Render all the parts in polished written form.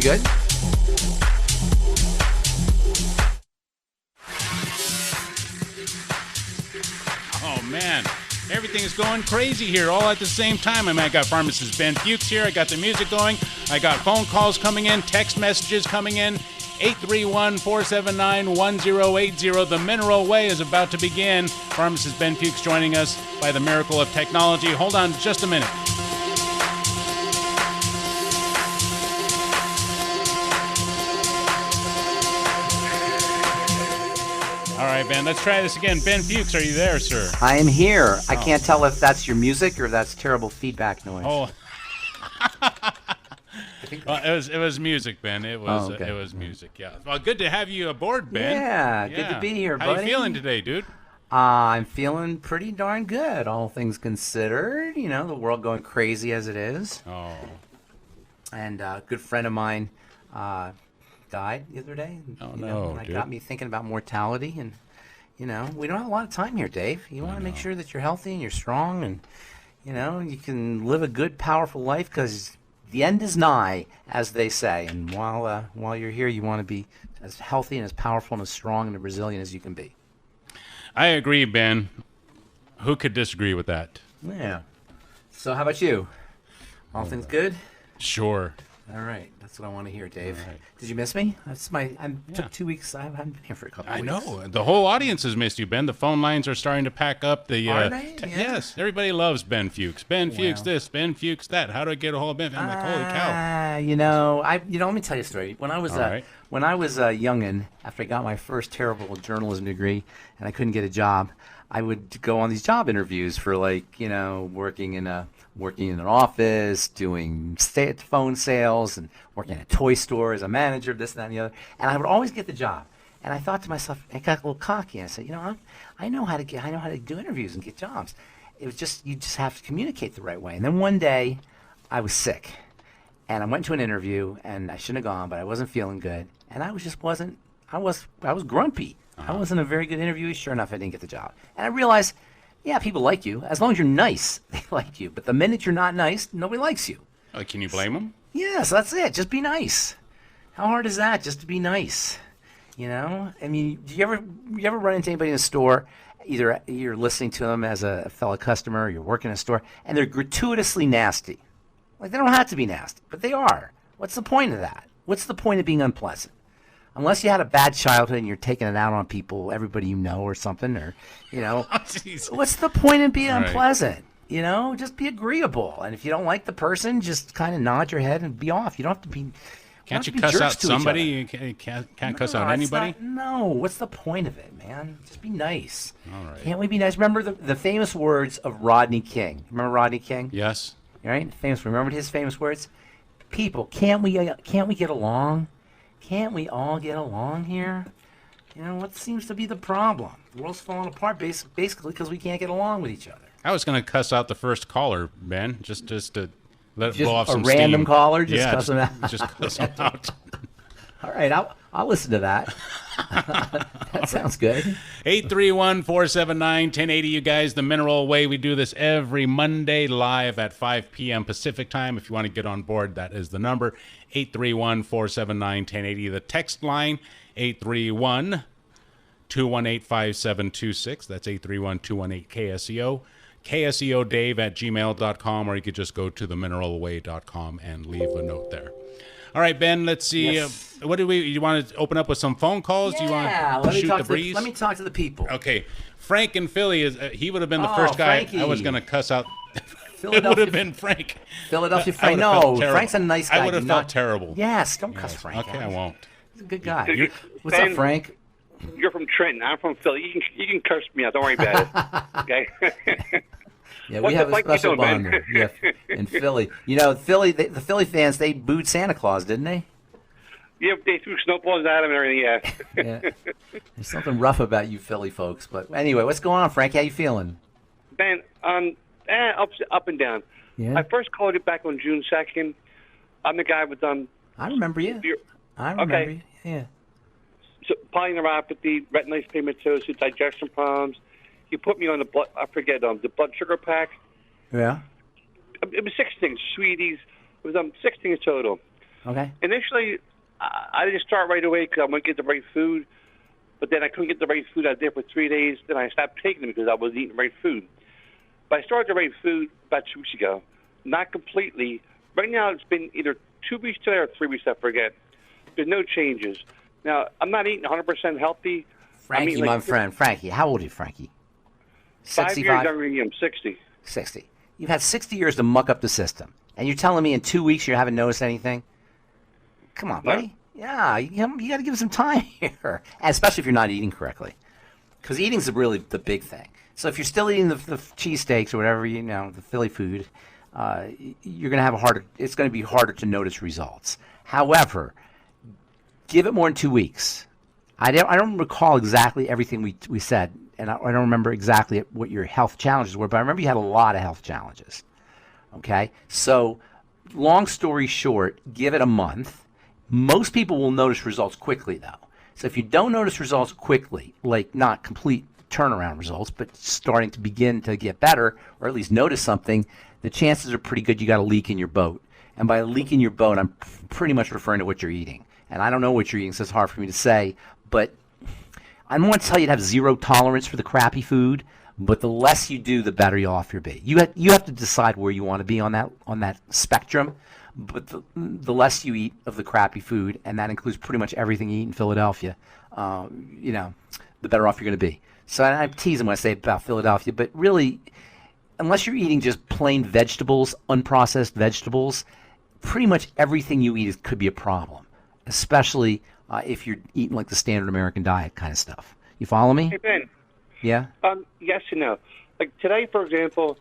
good? Oh, man. Everything is going crazy here all at the same time. I got Pharmacist Ben Fuchs here. I got the music going. I got phone calls coming in, text messages coming in. 831-479-1080. The Mineral Way is about to begin. Pharmacist Ben Fuchs joining us by the miracle of technology. Hold on just a minute. All right, Ben, let's try this again. Ben Fuchs, are you there, sir? I am here. I can't tell if that's your music or that's terrible feedback noise. Oh. Well, it was music, Ben. It was okay. It was music. Yeah. Well, good to have you aboard, Ben. Yeah, good to be here, buddy. How you feeling today, dude? I'm feeling pretty darn good, all things considered. You know, the world going crazy as it is. Oh. And a good friend of mine died the other day. Oh, you no, know, and it dude. got me thinking about mortality. And, you know, we don't have a lot of time here, Dave. You want to make sure that you're healthy and you're strong and, you know, you can live a good, powerful life because the end is nigh, as they say. And while you're here, you want to be as healthy and as powerful and as strong and as resilient as you can be. I agree, Ben. Who could disagree with that? Yeah. So how about you? All things good? Sure. All right. That's what I want to hear, Dave. All right. Did you miss me? Took 2 weeks. I haven't been here for a couple I weeks. know. The whole audience has missed you, Ben. The phone lines are starting to pack up. Are they? Yeah. Yes. Everybody loves Ben Fuchs. Ben Fuchs this, Ben Fuchs that. How do I get a hold of Ben? I'm like, holy cow. Let me tell you a story. When I was right. when I was a youngin', after I got my first terrible journalism degree and I couldn't get a job, I would go on these job interviews for working in an office, doing phone sales, and working at a toy store as a manager, this, that, and the other. And I would always get the job. And I thought to myself, I got a little cocky. And I said, I know how to do interviews and get jobs. It was just you just have to communicate the right way. And then one day, I was sick, and I went to an interview, and I shouldn't have gone, but I wasn't feeling good, and I was grumpy. I wasn't a very good interviewee. Sure enough, I didn't get the job. And I realized, yeah, people like you. As long as you're nice, they like you. But the minute you're not nice, nobody likes you. Can you blame them? Yes, that's it. Just be nice. How hard is that, just to be nice? You know? I mean, do you ever run into anybody in a store, either you're listening to them as a fellow customer or you're working in a store, and they're gratuitously nasty? Like, they don't have to be nasty, but they are. What's the point of that? What's the point of being unpleasant? Unless you had a bad childhood and you're taking it out on people, everybody you know or something, or, what's the point of being unpleasant? Just be agreeable. And if you don't like the person, just kind of nod your head and be off. You don't have to be. Can't you cuss out somebody? You can't cuss out anybody? No. What's the point of it, man? Just be nice. All right. Can't we be nice? Remember the famous words of Rodney King. Remember Rodney King? Yes. Right? Remember his famous words? People, can't we get along? Can't we all get along here? What seems to be the problem? The world's falling apart basically because we can't get along with each other. I was going to cuss out the first caller, Ben, just to let it blow off some steam. A random caller? Cuss them out? Just cuss them out. All right, I'll listen to that. That sounds good. 831-479-1080, you guys. The Mineral Way. We do this every Monday live at 5 p.m. Pacific time. If you want to get on board, that is the number. 831-479-1080. The text line, 831-218-5726. That's 831-218-KSEO. KSEODave@gmail.com, or you could just go to themineralway.com and leave a note there. All right, Ben, let's see. Yes. You want to open up with some phone calls? Yeah, Do you want to shoot the breeze? Let me talk to the people. Okay. Frank in Philly, he would have been the first guy Frankie. I was going to cuss out. Philadelphia, It would have been Frank. Philadelphia Frank. No, Frank's a nice guy. I would have felt terrible. Yes, don't cuss Frank. Okay, I won't. He's a good guy. What's up, Frank? You're from Trenton. I'm from Philly. You can curse me out. Don't worry about it. Okay. Yeah, we have a special bond there. Yeah, in Philly. Philly, the Philly fans, they booed Santa Claus, didn't they? Yeah, they threw snowballs at him and everything, yeah. Yeah. There's something rough about you Philly folks. But anyway, what's going on, Frank? How you feeling? Ben, up and down. Yeah. I first called you back on June 2nd. I'm the guy with I remember you. I remember you. Yeah. So, polyneuropathy, retinitis pigmentosa, digestion problems. You put me on the blood sugar pack. Yeah. It was 6 things, sweeties. It was 6 things total. Okay. Initially, I didn't start right away because I wanted to get the right food, but then I couldn't get the right food. I did for 3 days. Then I stopped taking them because I wasn't eating the right food. But I started the right food about 2 weeks ago. Not completely. Right now, it's been either 2 weeks today or 3 weeks, I forget. There's no changes. Now, I'm not eating 100% healthy. Frankie, my friend. Frankie, how old are you, Frankie? 5 years younger than you. I'm 60. 60. You've had 60 years to muck up the system. And you're telling me in 2 weeks you haven't noticed anything? Come on, buddy. No. Yeah, you got to give it some time here. And especially if you're not eating correctly. Because eating's really the big thing. So if you're still eating the cheesesteaks or whatever, the Philly food, you're going to have it's going to be harder to notice results. However, give it more than 2 weeks. I don't recall exactly everything we said, and I don't remember exactly what your health challenges were, but I remember you had a lot of health challenges. Okay? So, long story short, give it a month. Most people will notice results quickly, though. So if you don't notice results quickly, like not complete turnaround results, but starting to begin to get better, or at least notice something, the chances are pretty good you got a leak in your boat. And by a leak in your boat, I'm pretty much referring to what you're eating. And I don't know what you're eating, so it's hard for me to say. But I don't want to tell you to have zero tolerance for the crappy food, but the less you do, the better off you'll be. You have to decide where you want to be on that spectrum. But the less you eat of the crappy food, and that includes pretty much everything you eat in Philadelphia, the better off you're going to be. So I'm teasing when I say about Philadelphia, but really, unless you're eating just plain vegetables, unprocessed vegetables, pretty much everything you eat could be a problem, especially if you're eating like the standard American diet kind of stuff. You follow me? Hey, Ben. Yeah? Yes and no. Like today, for example,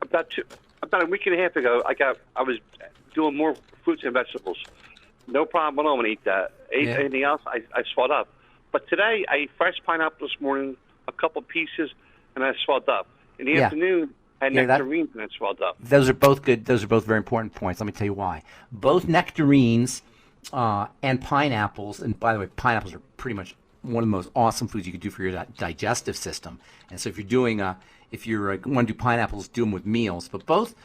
about a week and a half ago, I was doing more fruits and vegetables. No problem at all when I eat that. Anything else, I swelled up. But today, I ate fresh pineapple this morning, a couple pieces, and I swelled up. In the afternoon, I had nectarines and I swelled up. Those are both good. Those are both very important points. Let me tell you why. Both nectarines and pineapples, and by the way, pineapples are pretty much one of the most awesome foods you could do for your digestive system. And so if you're doing if you want to do pineapples, do them with meals. But both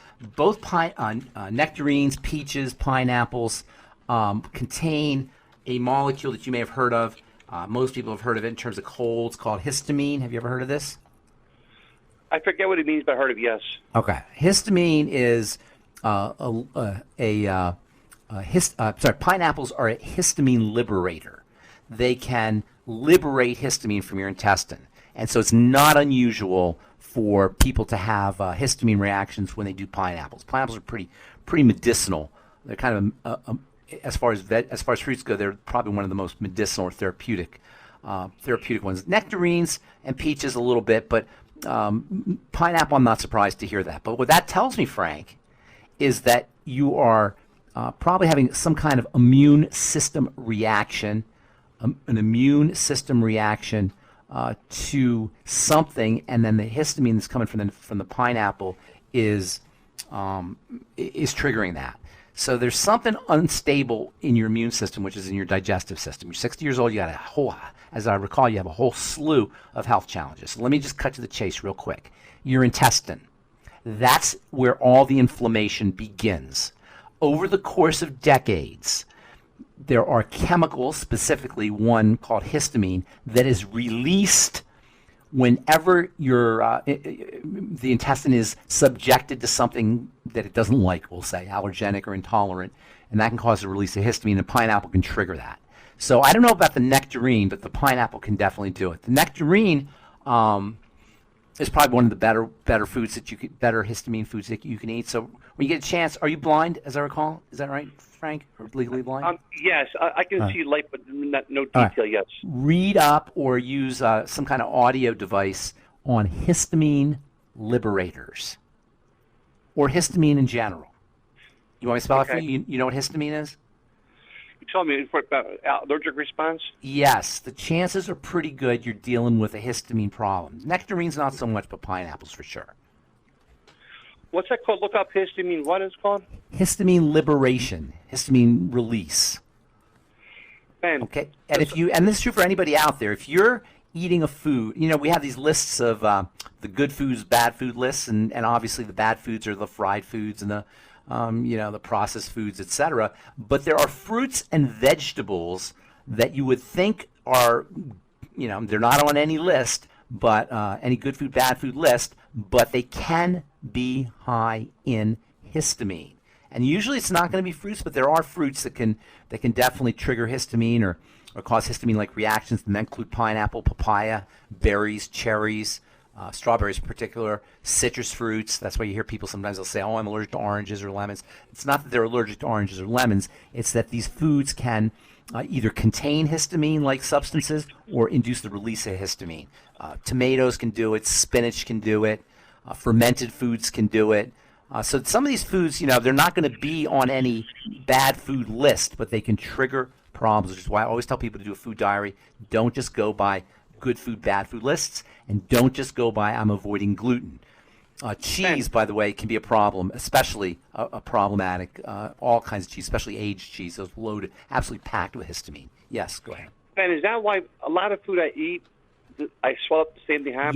nectarines, peaches, pineapples contain a molecule that you may have heard of. Most people have heard of it in terms of colds, called histamine. Have you ever heard of this? I forget what it means, but I heard of yes. Okay, histamine is pineapples are a histamine liberator. They can liberate histamine from your intestine, and so it's not unusual for people to have histamine reactions when they do pineapples. Pineapples are pretty medicinal. They're kind of as far as fruits go, they're probably one of the most medicinal or therapeutic ones. Nectarines and peaches a little bit, but pineapple, I'm not surprised to hear that. But what that tells me, Frank, is that you are probably having some kind of immune system reaction, an immune system reaction to something, and then the histamine that's coming from the pineapple is triggering that. So there's something unstable in your immune system, which is in your digestive system. You're 60 years old. You got as I recall, you have a whole slew of health challenges. So let me just cut to the chase real quick. Your intestine. That's where all the inflammation begins. Over the course of decades, there are chemicals, specifically one called histamine, that is released whenever the intestine is subjected to something that it doesn't like, we'll say, allergenic or intolerant, and that can cause the release of histamine, and pineapple can trigger that. So I don't know about the nectarine, but the pineapple can definitely do it. The nectarine is probably one of the better foods better histamine foods that you can eat. So when you get a chance, are you blind, as I recall? Is that right, Frank? Or legally blind? Yes, I can see light, but no detail. Right. Yes. Read up or use some kind of audio device on histamine liberators, or histamine in general. You want me to spell it for you? You know what histamine is? You told me about allergic response? Yes, the chances are pretty good you're dealing with a histamine problem. Nectarines not so much, but pineapples for sure. What's that called? Look up histamine. What is it called? Histamine liberation, histamine release. Ben, okay, and and this is true for anybody out there. If you're eating a food, we have these lists of the good foods, bad food lists, and obviously the bad foods are the fried foods and the the processed foods, etc. But there are fruits and vegetables that you would think are, they're not on any list, but any good food, bad food list, but they can be high in histamine. And usually it's not going to be fruits, but there are fruits that can definitely trigger histamine or cause histamine-like reactions, and that include pineapple, papaya, berries, cherries, strawberries in particular, citrus fruits. That's why you hear people sometimes they'll say, oh, I'm allergic to oranges or lemons. It's not that they're allergic to oranges or lemons. It's that these foods can either contain histamine-like substances or induce the release of histamine. Tomatoes can do it. Spinach can do it. Fermented foods can do it. So some of these foods, they're not going to be on any bad food list, but they can trigger problems, which is why I always tell people to do a food diary. Don't just go by good food, bad food lists, and don't just go by I'm avoiding gluten. Cheese, by the way, can be a problem, especially a problematic. All kinds of cheese, especially aged cheese, those loaded, absolutely packed with histamine. Yes, go ahead. Ben, is that why a lot of food I eat, I swallow up the same thing happens?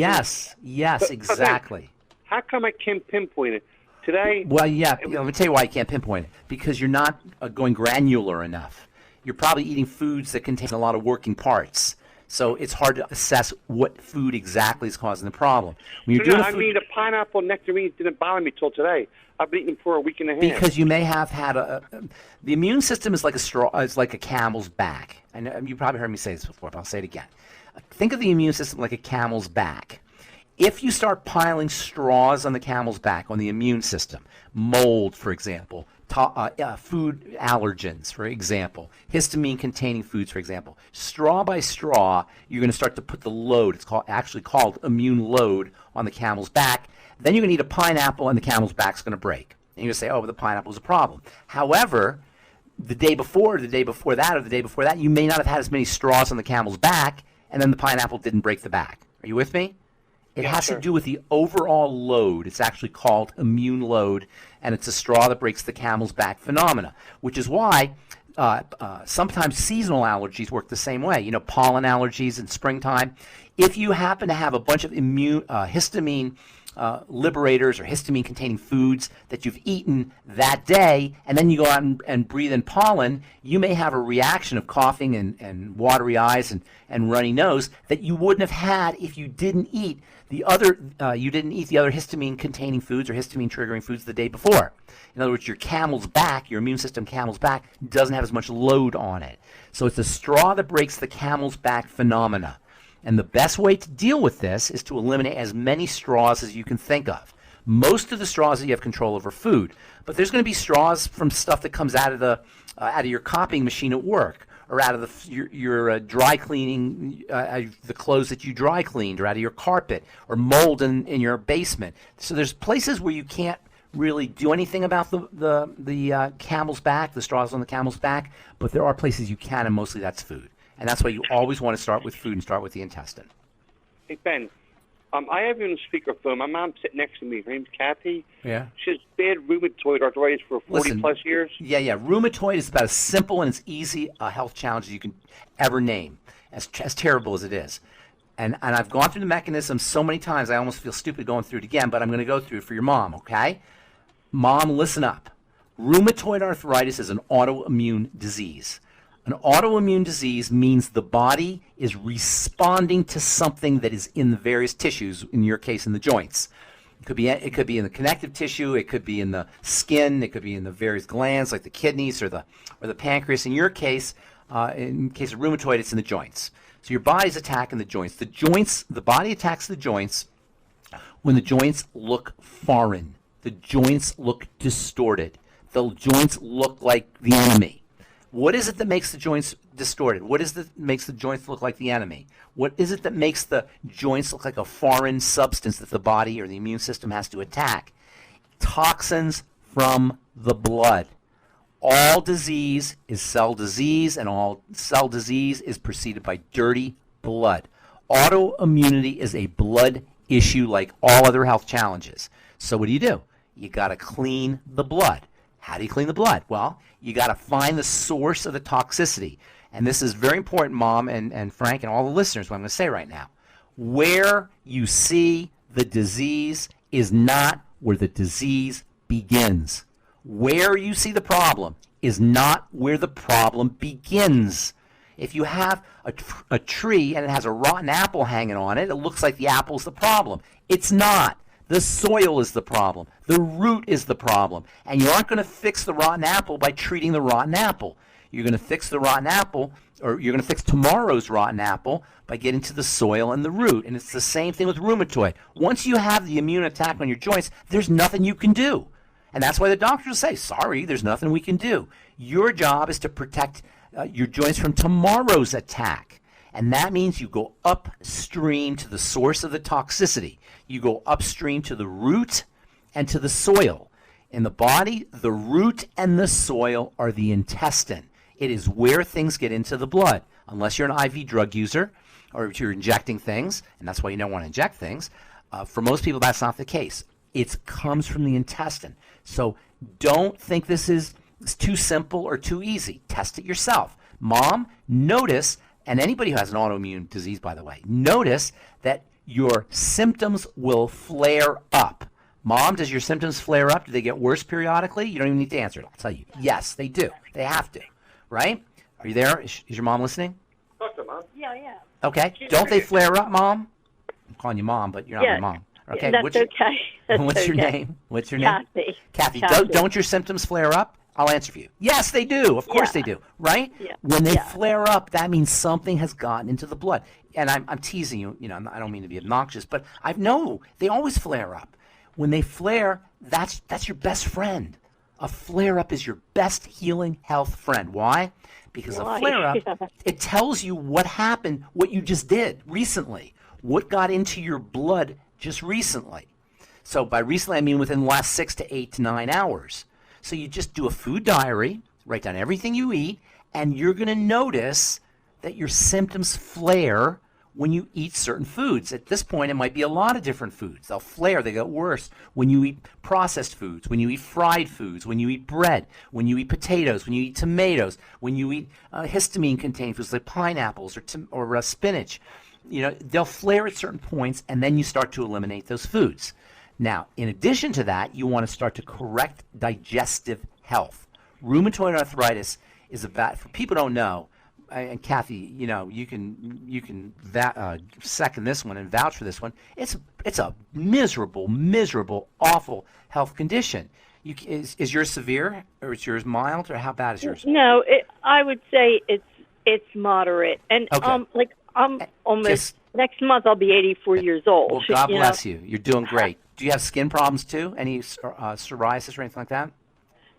Yes, exactly. Ben, how come I can't pinpoint it? Today? Well, yeah, let me tell you why you can't pinpoint it. Because you're not going granular enough. You're probably eating foods that contain a lot of working parts. So it's hard to assess what food exactly is causing the problem. When you're doing the pineapple nectarines didn't bother me till today. I've been eating them for a week and a half. Because you may have had the immune system is like a straw, is like a camel's back. I know you probably heard me say this before, but I'll say it again. Think of the immune system like a camel's back. If you start piling straws on the camel's back, on the immune system, mold, for example, food allergens, for example, histamine-containing foods, for example, straw by straw, you're going to start to put the load. It's actually called immune load on the camel's back. Then you're going to eat a pineapple, and the camel's back's going to break. And you're going to say, oh, but the pineapple is a problem. However, the day before, or the day before that, you may not have had as many straws on the camel's back, and then the pineapple didn't break the back. Are you with me? It has to do with the overall load. It's actually called immune load, and it's a straw that breaks the camel's back phenomena, which is why sometimes seasonal allergies work the same way. Pollen allergies in springtime. If you happen to have a bunch of histamine liberators or histamine-containing foods that you've eaten that day, and then you go out and breathe in pollen, you may have a reaction of coughing and watery eyes and runny nose that you wouldn't have had if you didn't eat the other histamine-containing foods or histamine-triggering foods the day before. In other words, your immune system camel's back, doesn't have as much load on it. So it's a straw that breaks the camel's back phenomena. And the best way to deal with this is to eliminate as many straws as you can think of. Most of the straws that you have control over food, but there's going to be straws from stuff that comes out of your copying machine at work, or out of your dry cleaning, the clothes that you dry cleaned, or out of your carpet, or mold in your basement. So there's places where you can't really do anything about the camel's back, the straws on the camel's back, but there are places you can, and mostly that's food. And that's why you always want to start with food and start with the intestine. Hey, Ben, I have you on speakerphone. My mom's sitting next to me. Her name's Kathy. Yeah. She has bad rheumatoid arthritis for 40-plus years. Yeah. Rheumatoid is about as simple and as easy a health challenge as you can ever name, as terrible as it is. And I've gone through the mechanism so many times, I almost feel stupid going through it again, but I'm going to go through it for your mom, okay? Mom, listen up. Rheumatoid arthritis is an autoimmune disease. An autoimmune disease means the body is responding to something that is in the various tissues, in your case, in the joints. It could be in the connective tissue, it could be in the skin, it could be in the various glands like the kidneys or the pancreas. In your case, in case of rheumatoid, it's in the joints. So your body's attacking the joints. The body attacks the joints when the joints look foreign. The joints look distorted. The joints look like the enemy. What is it that makes the joints distorted? What is it that makes the joints look like the enemy? What is it that makes the joints look like a foreign substance that the body or the immune system has to attack? Toxins from the blood. All disease is cell disease, and all cell disease is preceded by dirty blood. Autoimmunity is a blood issue like all other health challenges. So what do? You got to clean the blood. How do you clean the blood? Well, you got to find the source of the toxicity. And this is very important, Mom and Frank and all the listeners, what I'm going to say right now. Where you see the disease is not where the disease begins. Where you see the problem is not where the problem begins. If you have a tree and it has a rotten apple hanging on it, it looks like the apple's the problem. It's not. The soil is the problem. The root is the problem. And you aren't going to fix the rotten apple by treating the rotten apple. You're going to fix the rotten apple, or you're going to fix tomorrow's rotten apple by getting to the soil and the root. And it's the same thing with rheumatoid. Once you have the immune attack on your joints, there's nothing you can do. And that's why the doctors say, sorry, there's nothing we can do. Your job is to protect your joints from tomorrow's attack. And that means you go upstream to the source of the toxicity. You go upstream to the root and to the soil. In the body, the root and the soil are the intestine. It is where things get into the blood. Unless you're an IV drug user or if you're injecting things, and that's why you don't want to inject things, for most people that's not the case. It comes from the intestine. So don't think this is too simple or too easy. Test it yourself. Mom, notice, and anybody who has an autoimmune disease, by the way, notice that your symptoms will flare up. Mom, does your symptoms flare up? Do they get worse periodically? You don't even need to answer it. I'll tell you. Yes, they do. They have to. Right? Are you there? Is your mom listening? Talk to Mom. Yeah. Okay. Don't they flare up, Mom? I'm calling you Mom, but you're not my mom. Okay. That's okay. What's your name? What's your name? Kathy. Kathy. Don't your symptoms flare up? I'll answer for you. Yes, they do. Of course they do. Right? Yeah. When they flare up, that means something has gotten into the blood. And I'm teasing you. You know, I don't mean to be obnoxious, but I know they always flare up. When they flare, that's your best friend. A flare-up is your best healing health friend. Why? Because a flare-up, it tells you what happened, what you just did recently, what got into your blood just recently. So by recently, I mean within the last 6 to 8 to 9 hours. So you just do a food diary, write down everything you eat, and you're going to notice that your symptoms flare when you eat certain foods. At this point, it might be a lot of different foods. They'll flare, they get worse when you eat processed foods, when you eat fried foods, when you eat bread, when you eat potatoes, when you eat tomatoes, when you eat histamine-contained foods like pineapples or spinach. You know, they'll flare at certain points, and then you start to eliminate those foods. Now, in addition to that, you want to start to correct digestive health. Rheumatoid arthritis is about, for people who don't know, and Kathy, you know, you can second this one and vouch for this one. It's a miserable, awful health condition. Is yours severe, or is yours mild, or how bad is yours? No, I would say it's moderate, and okay. I'm almost next month I'll be 84 years old. Well, God bless you. You're doing great. Do you have skin problems too? Any psoriasis or anything like that?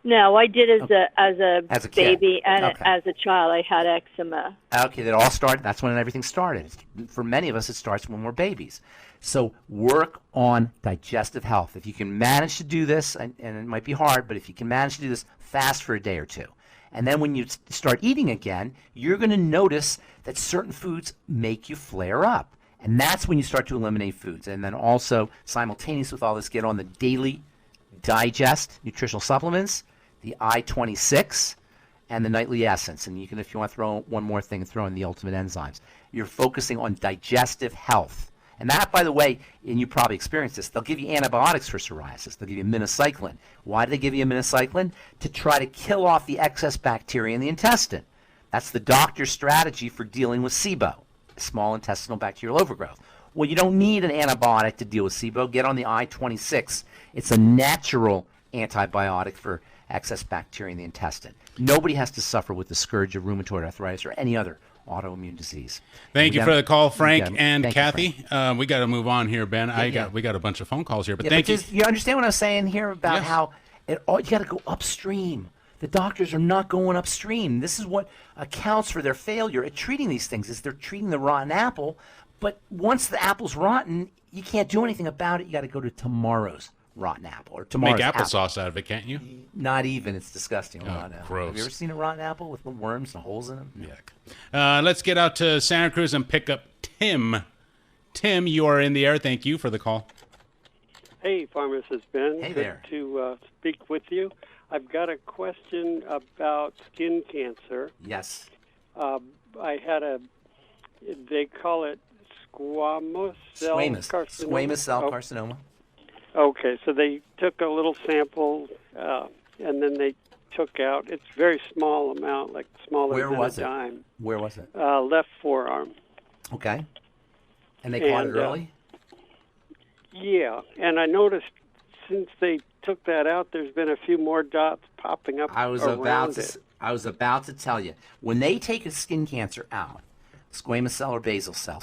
No, I did as a baby kid. and as a child. I had eczema. Okay, that all started. That's when everything started. For many of us, it starts when we're babies. So work on digestive health. If you can manage to do this, and it might be hard, but if you can manage to do this, fast for a day or two. And then when you start eating again, you're going to notice that certain foods make you flare up. And that's when you start to eliminate foods. And then also, simultaneous with all this, get on the daily digest nutritional supplements, the I-26, and the nightly essence. And you can, if you want to throw one more thing, throw in the ultimate enzymes. You're focusing on digestive health. And that, by the way, and you probably experienced this, they'll give you antibiotics for psoriasis. They'll give you minocycline. Why do they give you minocycline? To try to kill off the excess bacteria in the intestine. That's the doctor's strategy for dealing with SIBO, small intestinal bacterial overgrowth. Well, you don't need an antibiotic to deal with SIBO. Get on the I-26. It's a natural antibiotic for excess bacteria in the intestine. Nobody has to suffer with the scourge of rheumatoid arthritis or any other autoimmune disease. Thank you for the call, Frank and Kathy. Frank. We got to move on here, Ben. We got a bunch of phone calls here, but thank you. You understand what I was saying here about how you got to go upstream. The doctors are not going upstream. This is what accounts for their failure at treating these things. Is they're treating the rotten apple, but once the apple's rotten, you can't do anything about it. You got to go to tomorrow's rotten apple or tomorrow's make applesauce out of it, can't you? Not even. It's disgusting. Gross. Have you ever seen a rotten apple with worms and holes in them? Yuck. Let's get out to Santa Cruz and pick up Tim. Tim, you are in the air. Thank you for the call. Hey, Pharmacist Ben. Hey there. Good to speak with you. I've got a question about skin cancer. Yes. I had they call it squamous cell carcinoma. Squamous cell carcinoma. Okay, so they took a little sample and then they took out, it's a very small amount, like smaller Where than was a it? dime. Where was it? Left forearm. Okay. And they caught it And, early? Yeah, and I noticed since they took that out, there's been a few more dots popping up I was around it. about to tell you. When they take a skin cancer out, squamous cell or basal cell,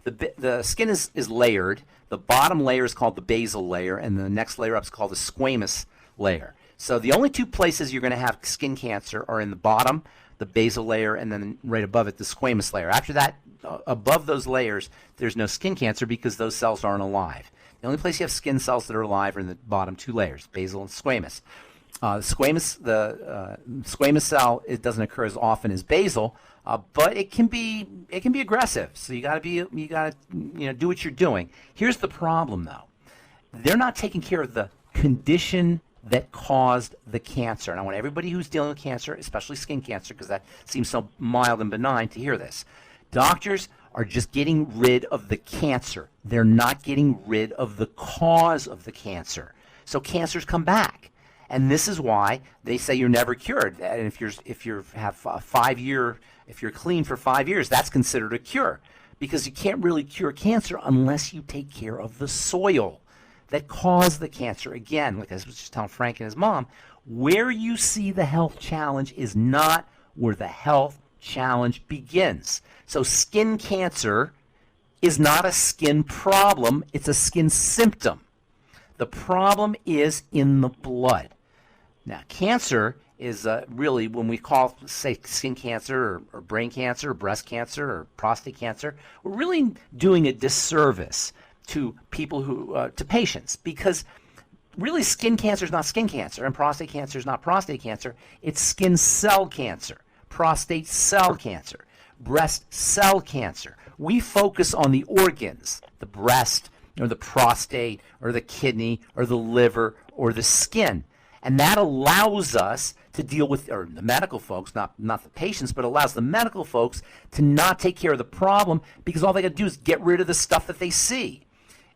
the skin is layered. The bottom layer is called the basal layer, and the next layer up is called the squamous layer. So the only two places you're going to have skin cancer are in the bottom, the basal layer, and then right above it, the squamous layer. After that, above those layers, there's no skin cancer because those cells aren't alive. The only place you have skin cells that are alive are in the bottom two layers, basal and squamous. The squamous cell, it doesn't occur as often as basal, but it can be aggressive. So you got to do what you're doing. Here's the problem though. They're not taking care of the condition that caused the cancer. And I want everybody who's dealing with cancer, especially skin cancer, because that seems so mild and benign, to hear this. Doctors are just getting rid of the cancer. They're not getting rid of the cause of the cancer. So cancers come back. And this is why they say you're never cured. And if you're clean for 5 years, that's considered a cure, because you can't really cure cancer unless you take care of the soil that caused the cancer. Again, like I was just telling Frank and his mom, where you see the health challenge is not where the health challenge begins. So skin cancer is not a skin problem, it's a skin symptom. The problem is in the blood. Now, cancer is really, when we call, say, skin cancer or brain cancer or breast cancer or prostate cancer, we're really doing a disservice to people to patients, because really skin cancer is not skin cancer and prostate cancer is not prostate cancer. It's skin cell cancer, prostate cell cancer, breast cell cancer. We focus on the organs, the breast or the prostate or the kidney or the liver or the skin. And that allows us to deal with, or the medical folks, not the patients, but allows the medical folks to not take care of the problem, because all they got to do is get rid of the stuff that they see.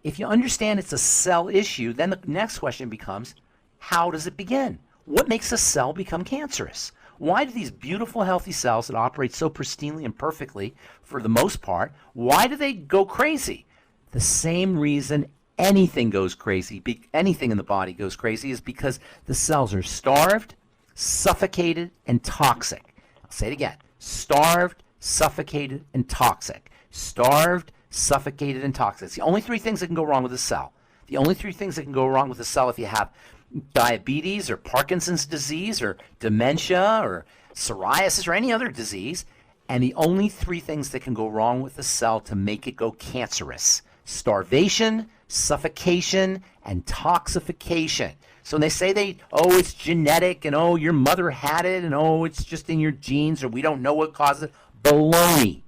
If you understand it's a cell issue, then the next question becomes, how does it begin? What makes a cell become cancerous? Why do these beautiful, healthy cells that operate so pristinely and perfectly, for the most part, why do they go crazy? The same reason anything goes crazy, anything in the body goes crazy, is because the cells are starved, suffocated, and toxic. I'll say it again. Starved, suffocated, and toxic. Starved, suffocated, and toxic. It's the only three things that can go wrong with a cell. The only three things that can go wrong with a cell if you have diabetes or Parkinson's disease or dementia or psoriasis or any other disease, and the only three things that can go wrong with a cell to make it go cancerous: starvation, suffocation, and toxification. So when they say it's genetic, and your mother had it, and it's just in your genes, or we don't know what causes it, baloney.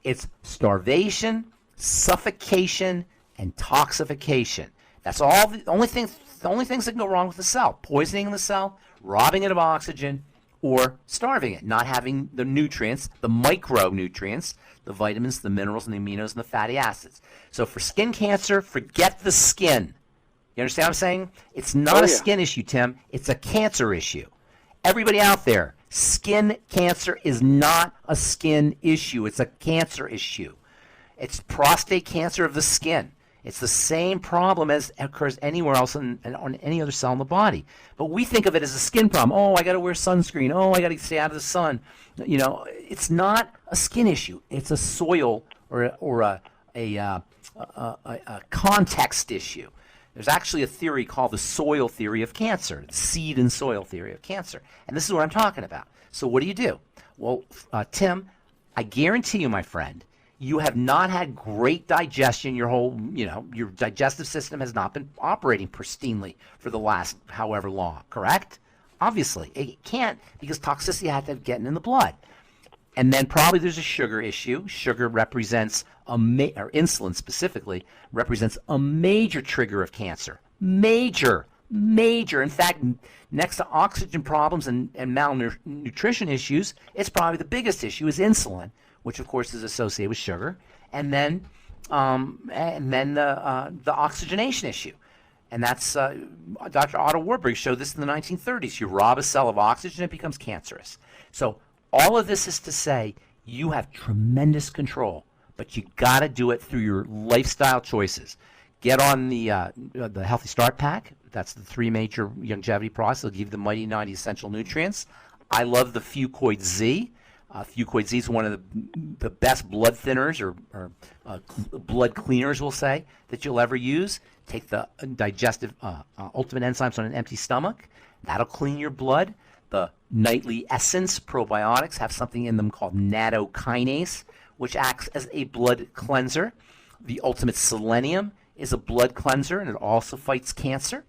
It's starvation, suffocation, and toxification. That's all. The only things that can go wrong with the cell: poisoning the cell, robbing it of oxygen, or starving it, not having the nutrients, the micronutrients, the vitamins, the minerals, and the aminos, and the fatty acids. So for skin cancer, forget the skin. You understand what I'm saying? It's not a skin issue, Tim. It's a cancer issue. Everybody out there, skin cancer is not a skin issue. It's a cancer issue. It's prostate cancer of the skin. It's the same problem as occurs anywhere else on any other cell in the body. But we think of it as a skin problem. I got to wear sunscreen. I got to stay out of the sun. It's not a skin issue. It's a soil or a context issue. There's actually a theory called the soil theory of cancer, the seed and soil theory of cancer. And this is what I'm talking about. So what do? Well, Tim, I guarantee you, my friend, you have not had great digestion. Your digestive system has not been operating pristinely for the last however long, correct? Obviously, it can't, because toxicity has to get in the blood. And then probably there's a sugar issue. Sugar represents or insulin specifically, represents a major trigger of cancer. Major. In fact, next to oxygen problems and malnutrition issues, it's probably the biggest issue is insulin, which of course is associated with sugar, and then the oxygenation issue. And that's Dr. Otto Warburg showed this in the 1930s. You rob a cell of oxygen, it becomes cancerous. So all of this is to say you have tremendous control, but you got to do it through your lifestyle choices. Get on the Healthy Start Pack. That's the 3 major Youngevity products. They'll give you the Mighty 90 essential nutrients. I love the Fucoid Z. Fucoid Z is one of the best blood thinners or blood cleaners, we'll say, that you'll ever use. Take the digestive ultimate enzymes on an empty stomach. That'll clean your blood. The Nightly Essence probiotics have something in them called nattokinase, which acts as a blood cleanser. The Ultimate Selenium is a blood cleanser, and it also fights cancer.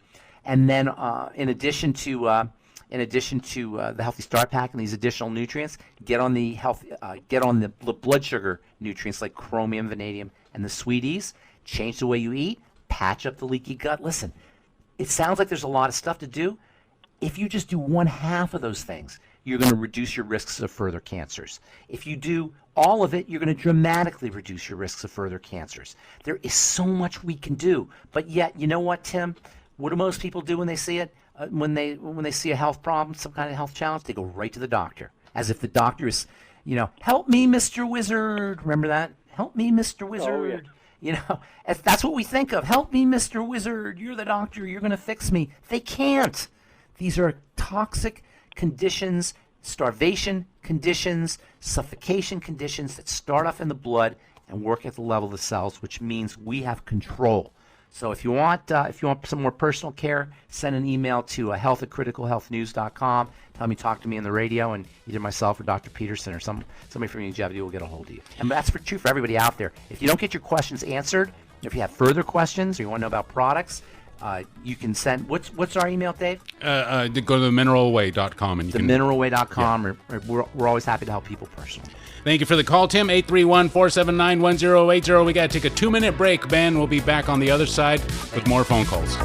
And then in addition to the Healthy Start Pack and these additional nutrients, get on the blood sugar nutrients like chromium, vanadium, and the sweeties. Change the way you eat. Patch up the leaky gut. Listen, it sounds like there's a lot of stuff to do. If you just do 1/2 of those things, you're going to reduce your risks of further cancers. If you do all of it, you're going to dramatically reduce your risks of further cancers. There is so much we can do. But yet, you know what, Tim? What do most people do when they see it? When they see a health problem, some kind of health challenge, they go right to the doctor. As if the doctor is, help me, Mr. Wizard. Remember that? Help me, Mr. Wizard. Oh, yeah. That's what we think of. Help me, Mr. Wizard. You're the doctor. You're going to fix me. They can't. These are toxic conditions, starvation conditions, suffocation conditions that start off in the blood and work at the level of the cells, which means we have control. So if you want some more personal care, send an email to health@criticalhealthnews.com. Tell me, talk to me on the radio, and either myself or Dr. Peterson or somebody from Youngevity will get a hold of you. And that's true for everybody out there. If you don't get your questions answered, if you have further questions or you want to know about products, you can send. What's our email, Dave? Go to themineralway.com. And themineralway.com. Yeah. We're always happy to help people personally. Thank you for the call, Tim. 831-479-1080. We got to take a 2-minute break, Ben. We'll be back on the other side with more phone calls.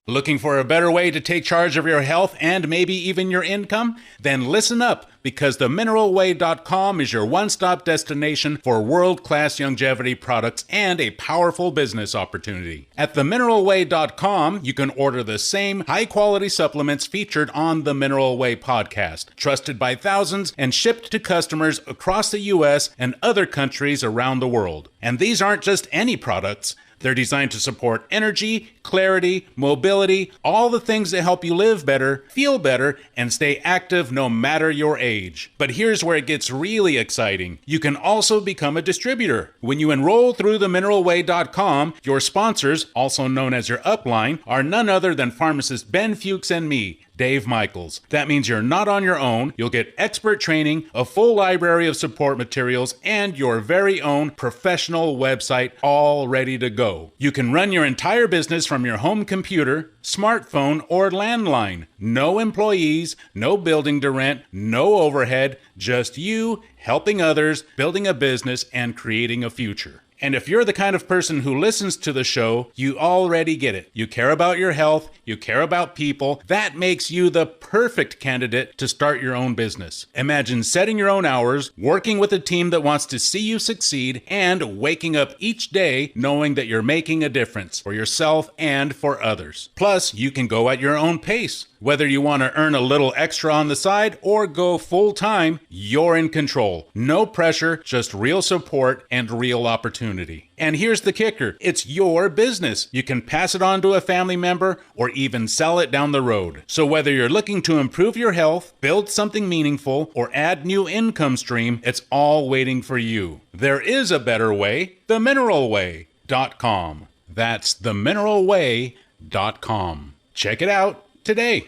Looking for a better way to take charge of your health and maybe even your income? Then listen up, because themineralway.com is your one-stop destination for world-class Youngevity products and a powerful business opportunity. At themineralway.com, you can order the same high-quality supplements featured on the Mineral Way podcast, trusted by thousands and shipped to customers across the U.S. and other countries around the world. And these aren't just any products. They're designed to support energy, clarity, mobility, all the things that help you live better, feel better, and stay active no matter your age. But here's where it gets really exciting. You can also become a distributor. When you enroll through themineralway.com, your sponsors, also known as your upline, are none other than Pharmacist Ben Fuchs and me, Dave Michaels. That means you're not on your own. You'll get expert training, a full library of support materials, and your very own professional website all ready to go. You can run your entire business from your home computer, smartphone, or landline. No employees, no building to rent, no overhead, just you helping others, building a business, and creating a future. And if you're the kind of person who listens to the show, you already get it. You care about your health, you care about people. That makes you the perfect candidate to start your own business. Imagine setting your own hours, working with a team that wants to see you succeed, and waking up each day knowing that you're making a difference for yourself and for others. Plus, you can go at your own pace. Whether you want to earn a little extra on the side or go full time, you're in control. No pressure, just real support and real opportunity. And here's the kicker. It's your business. You can pass it on to a family member or even sell it down the road. So whether you're looking to improve your health, build something meaningful, or add new income stream, it's all waiting for you. There is a better way. Themineralway.com. That's themineralway.com. Check it out today.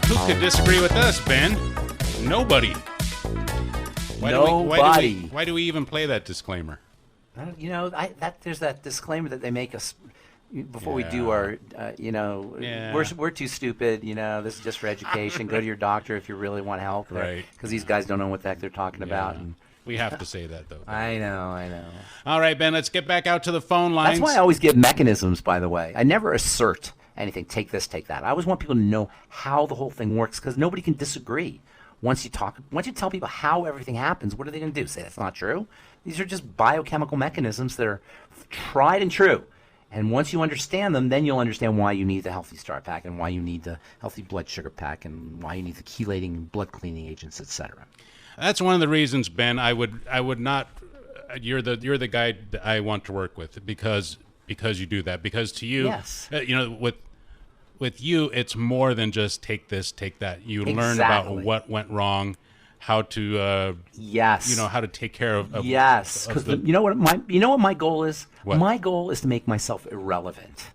Who could disagree with us, Ben? Nobody. Why do we even play that disclaimer? There's that disclaimer that they make us before we do our, we're too stupid. This is just for education. Go to your doctor if you really want help, right? Because these guys don't know what the heck they're talking about. And We have to say that, though. I know. All right, Ben, let's get back out to the phone lines. That's why I always give mechanisms, by the way. I never assert anything, take this, take that. I always want people to know how the whole thing works, because nobody can disagree. Once you tell people how everything happens, what are they going to do? Say that's not true? These are just biochemical mechanisms that are tried and true. And once you understand them, then you'll understand why you need the Healthy Start Pack and why you need the Healthy Blood Sugar Pack and why you need the chelating and blood cleaning agents, etc. That's one of the reasons, Ben. I would not. You're the guy that I want to work with because you do that. Because to you, yes. With you, it's more than just take this, take that. You learn about what went wrong, how to how to take care of because you know what my goal is. What? My goal is to make myself irrelevant.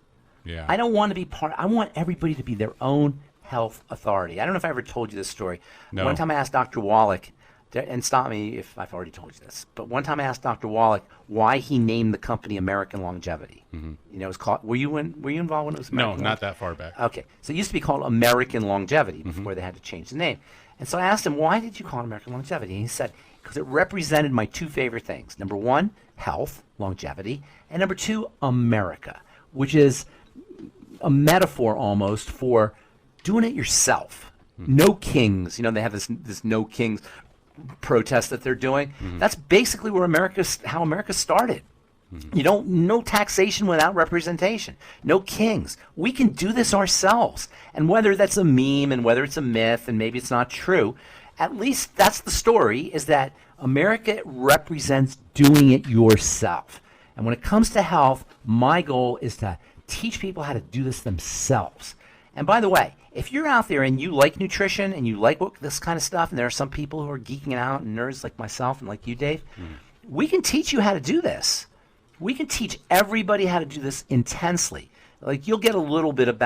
Yeah. I don't want to be I want everybody to be their own health authority. I don't know if I ever told you this story. No. One time I asked Dr. Wallach, and stop me if I've already told you this, but one time I asked Dr. Wallach why he named the company American Longevity. Mm-hmm. You know, it was called. Were you involved when it was American? No, not that far back. Okay, so it used to be called American Longevity before they had to change the name. And so I asked him, why did you call it American Longevity? And he said, because it represented my two favorite things. Number one, health, longevity, and number two, America, which is a metaphor almost for doing it yourself. No kings. You know, they have this no kings protest that they're doing. That's basically where how America started. You don't, no taxation without representation. No kings. We can do this ourselves. And whether that's a meme and whether it's a myth and maybe it's not true, at least that's the story, is that America represents doing it yourself. And when it comes to health, my goal is to teach people how to do this themselves. And by the way, if you're out there and you like nutrition and you like this kind of stuff, and there are some people who are geeking out and nerds like myself and like you, Dave, we can teach you how to do this. We can teach everybody how to do this intensely. Like, you'll get a little bit of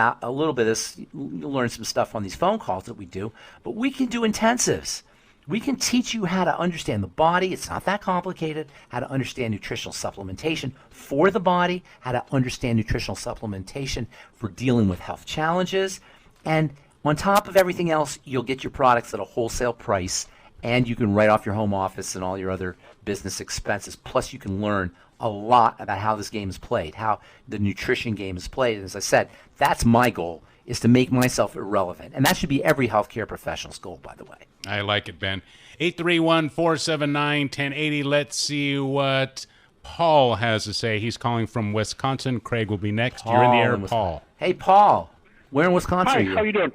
this, you'll learn some stuff on these phone calls that we do, but we can do intensives. We can teach you how to understand the body. It's not that complicated. How to understand nutritional supplementation for the body, how to understand nutritional supplementation for dealing with health challenges. And on top of everything else, you'll get your products at a wholesale price, and you can write off your home office and all your other business expenses. Plus, you can learn a lot about how this game is played, how the nutrition game is played. And as I said, that's my goal, is to make myself irrelevant. And that should be every healthcare professional's goal, by the way. I like it, Ben. 831-479-1080. Let's see what Paul has to say. He's calling from Wisconsin. Craig will be next. You're in the air, Paul. Hey, Paul. Where in Wisconsin Hi, are you? how you doing?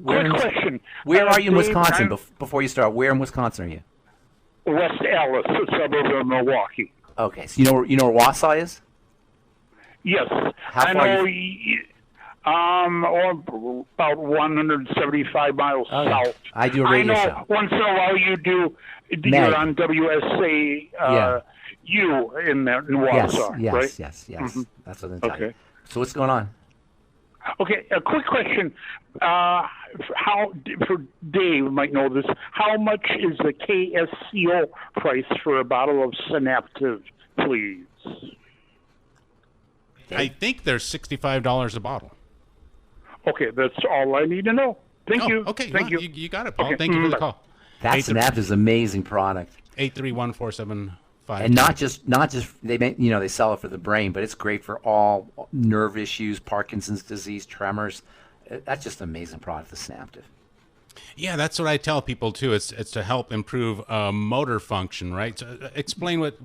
Quick question. Where are you in Dave, Wisconsin? Before you start, where in Wisconsin are you? West Allis, a suburb of Milwaukee. Okay, so you know where Wausau is? Yes. How far I know about 175 miles south. I do a radio show. show. Once in a while you're on WSA U in Wausau, yes, right? Yes. Mm-hmm. That's what I'm telling you. So what's going on? Okay, a quick question. How, for Dave might know this, how much is the KSCO price for a bottle of Synaptiv, please? I think they're $65 a bottle. Okay, that's all I need to know. Thank you. Okay, Thank you. You got it, Paul. Okay. Thank you for the call. That Synaptiv is an amazing product. 831-475. And not just they sell it for the brain, but it's great for all nerve issues, Parkinson's disease, tremors. That's just an amazing product, the Synaptiv. Yeah, that's what I tell people too. It's to help improve motor function, right? So explain what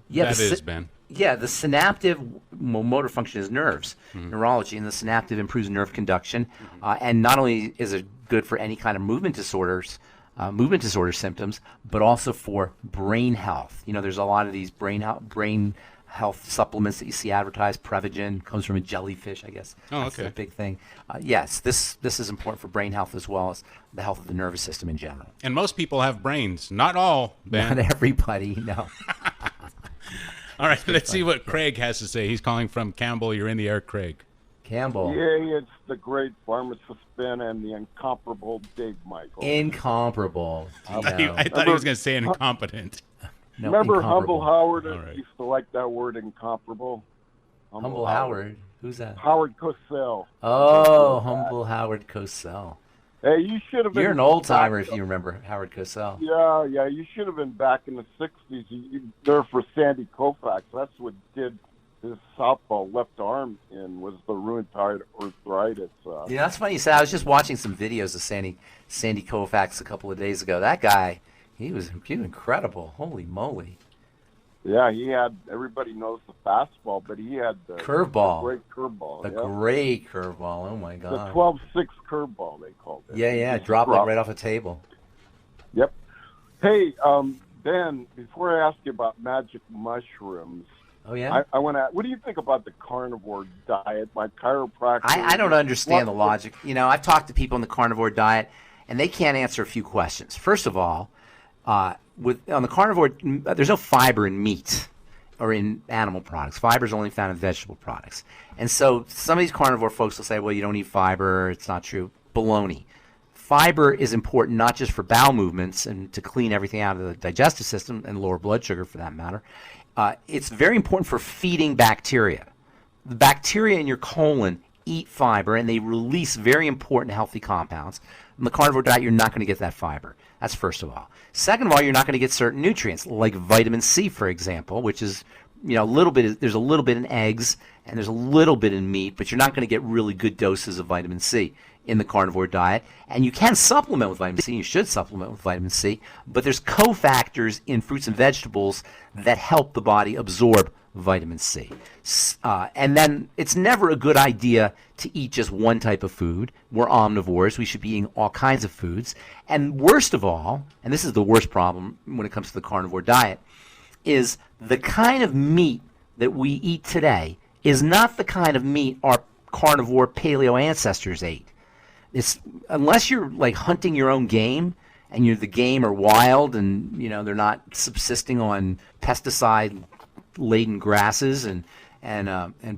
that is, Ben. Yeah, the Synaptiv motor function is nerves, neurology, and the Synaptiv improves nerve conduction. And not only is it good for any kind of movement disorder symptoms, but also for brain health. You know, there's a lot of these brain health supplements that you see advertised. Prevagen comes from a jellyfish, I guess. Oh, That's okay. a big thing. Yes, this is important for brain health as well as the health of the nervous system in general. And most people have brains. Not all, Ben. Not everybody, no. All right, let's see what Craig has to say. He's calling from Campbell. You're in the air, Craig. Campbell. Yeah, it's the great Pharmacist Ben and the incomparable Dave Michael. Incomparable. I thought he was going to say incompetent. No, Remember incomparable. Humble Howard? All right. Used to like that word incomparable. Humble Howard. Who's that? Howard Cosell. Oh, Humble Howard Cosell. Hey, you should have been. You're an old timer if you remember Howard Cosell. Yeah, you should have been back in the 60s. There for Sandy Koufax. That's what did his softball left arm in, was the rheumatoid arthritis. Yeah, that's funny you said. I was just watching some videos of Sandy Koufax a couple of days ago. That guy, he was incredible. Holy moly. Yeah, he had, everybody knows the fastball, but he had the curveball. The great curveball. The great curveball. Oh, my God. The 12-6 curveball, they called it. Yeah, drop it right off a table. Yep. Hey, Ben, before I ask you about magic mushrooms, oh, yeah? I want to, what do you think about the carnivore diet? My chiropractor. I don't understand the logic. You know, I've talked to people in the carnivore diet, and they can't answer a few questions. First of all, on the carnivore, there's no fiber in meat or in animal products. Fiber is only found in vegetable products. And so some of these carnivore folks will say, well, you don't need fiber. It's not true. Baloney. Fiber is important not just for bowel movements and to clean everything out of the digestive system and lower blood sugar for that matter. It's very important for feeding bacteria. The bacteria in your colon eat fiber, and they release very important healthy compounds. In the carnivore diet, you're not going to get that fiber. That's first of all. Second of all, you're not going to get certain nutrients, like vitamin C, for example, which is, you know, there's a little bit in eggs, and there's a little bit in meat, but you're not going to get really good doses of vitamin C in the carnivore diet. And you can supplement with vitamin C. You should supplement with vitamin C, but there's cofactors in fruits and vegetables that help the body absorb vitamin C. And then it's never a good idea to eat just one type of food. We're omnivores. We should be eating all kinds of foods. And worst of all, and this is the worst problem when it comes to the carnivore diet, is the kind of meat that we eat today is not the kind of meat our carnivore paleo ancestors ate. Unless you're like hunting your own game, and the game are wild, and you know they're not subsisting on pesticide-laden grasses and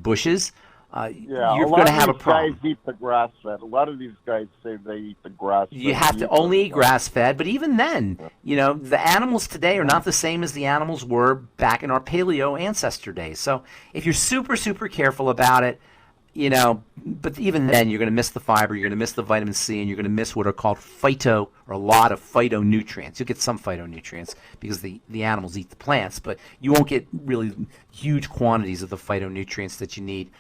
bushes, you're going to have a problem. Guys eat the grass fed. A lot of these guys say they eat the grass fed. You have to only eat grass fed, but even then, you know, the animals today are not the same as the animals were back in our paleo ancestor days. So if you're super, super careful about it, you know, but even then you're going to miss the fiber, you're going to miss the vitamin C, and you're going to miss what are called a lot of phytonutrients. You'll get some phytonutrients because the animals eat the plants, but you won't get really huge quantities of the phytonutrients that you need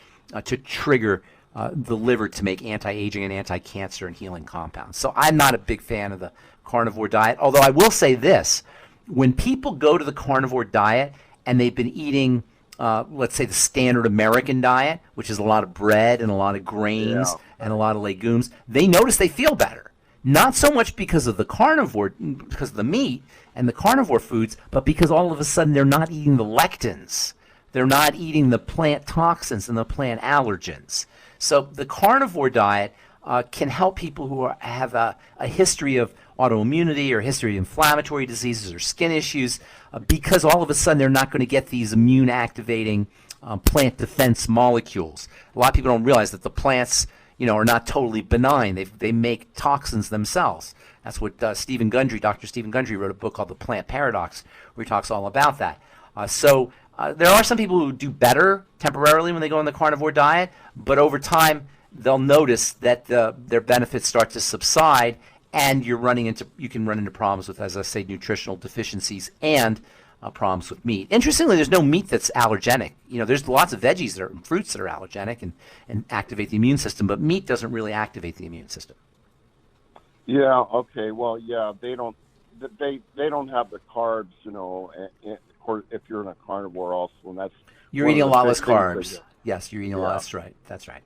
to trigger the liver to make anti-aging and anti-cancer and healing compounds. So I'm not a big fan of the carnivore diet, although I will say this. When people go to the carnivore diet and they've been eating let's say the standard American diet, which is a lot of bread and a lot of grains and a lot of legumes, they notice they feel better. Not so much because of because of the meat and the carnivore foods, but because all of a sudden they're not eating the lectins. They're not eating the plant toxins and the plant allergens. So the carnivore diet can help people who have a history of autoimmunity or history of inflammatory diseases or skin issues, because all of a sudden they're not going to get these immune activating plant defense molecules. A lot of people don't realize that the plants, you know, are not totally benign. They make toxins themselves. That's what Dr. Stephen Gundry wrote a book called The Plant Paradox, where he talks all about that. So there are some people who do better temporarily when they go on the carnivore diet, but over time they'll notice that their benefits start to subside, and you can run into problems with, as I say, nutritional deficiencies and problems with meat. Interestingly, there's no meat that's allergenic. You know, there's lots of veggies and fruits that are allergenic and activate the immune system, but meat doesn't really activate the immune system. Yeah. Okay. Well, yeah, they don't have the carbs. You know, of course, if you're in a carnivore, also, and you're eating a lot less carbs. Yes, you're eating a lot. That's right. That's right.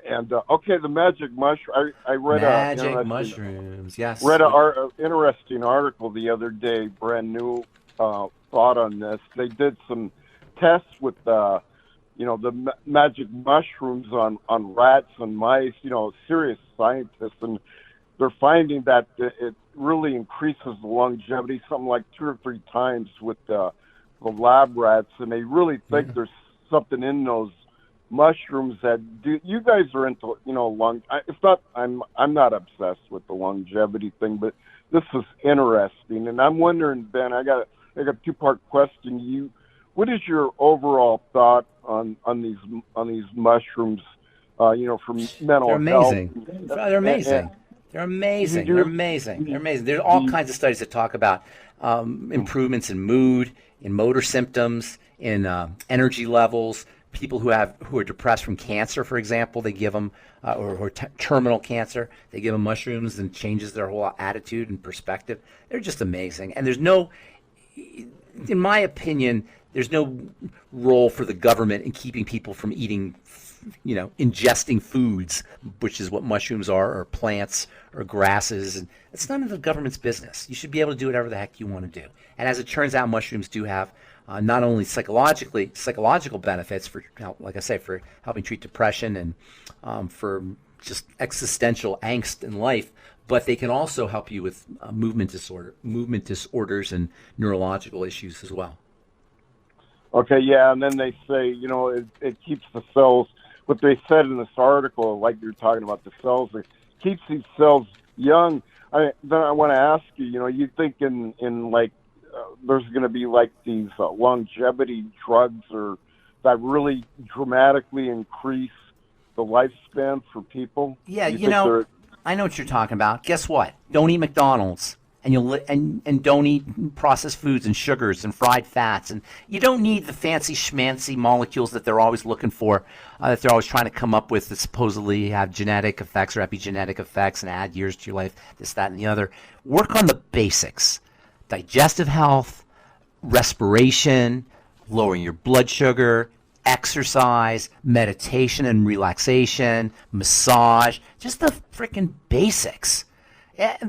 And okay, the magic mushroom. I read magic mushrooms. Yes. Read an interesting article the other day. Brand new thought on this. They did some tests with the magic mushrooms on rats and mice. You know, serious scientists, and they're finding that it really increases the longevity, something like 2 or 3 times with the lab rats, and they really think there's something in those mushrooms that you guys are into, you know, it's not, I'm not obsessed with the longevity thing, but this is interesting. And I'm wondering, Ben, I got a 2-part question. What is your overall thought on these mushrooms, you know, for mental health? They're amazing. They're amazing. They're amazing. They're amazing. There's all kinds of studies that talk about improvements in mood, in motor symptoms, in energy levels. People who are depressed from cancer, for example, they give them, or terminal cancer, they give them mushrooms and changes their whole attitude and perspective. They're just amazing. And there's no, in my opinion, there's no role for the government in keeping people from eating, ingesting foods, which is what mushrooms are, or plants, or grasses. And it's none of the government's business. You should be able to do whatever the heck you want to do. And as it turns out, mushrooms do have not only psychological benefits for, like I say, for helping treat depression and for just existential angst in life, but they can also help you with movement disorders and neurological issues as well. Okay, yeah, and then they say, it keeps the cells, what they said in this article, like you're talking about the cells, it keeps these cells young. Then I want to ask you, you think in like, there's going to be like these longevity drugs or that really dramatically increase the lifespan for people? Yeah, I know what you're talking about. Guess what? Don't eat McDonald's, and and don't eat processed foods and sugars and fried fats, and you don't need the fancy schmancy molecules that they're always looking for, that they're always trying to come up with that supposedly have genetic effects or epigenetic effects and add years to your life, this, that, and the other. Work on the basics: digestive health, respiration, lowering your blood sugar, exercise, meditation and relaxation, massage, just the freaking basics.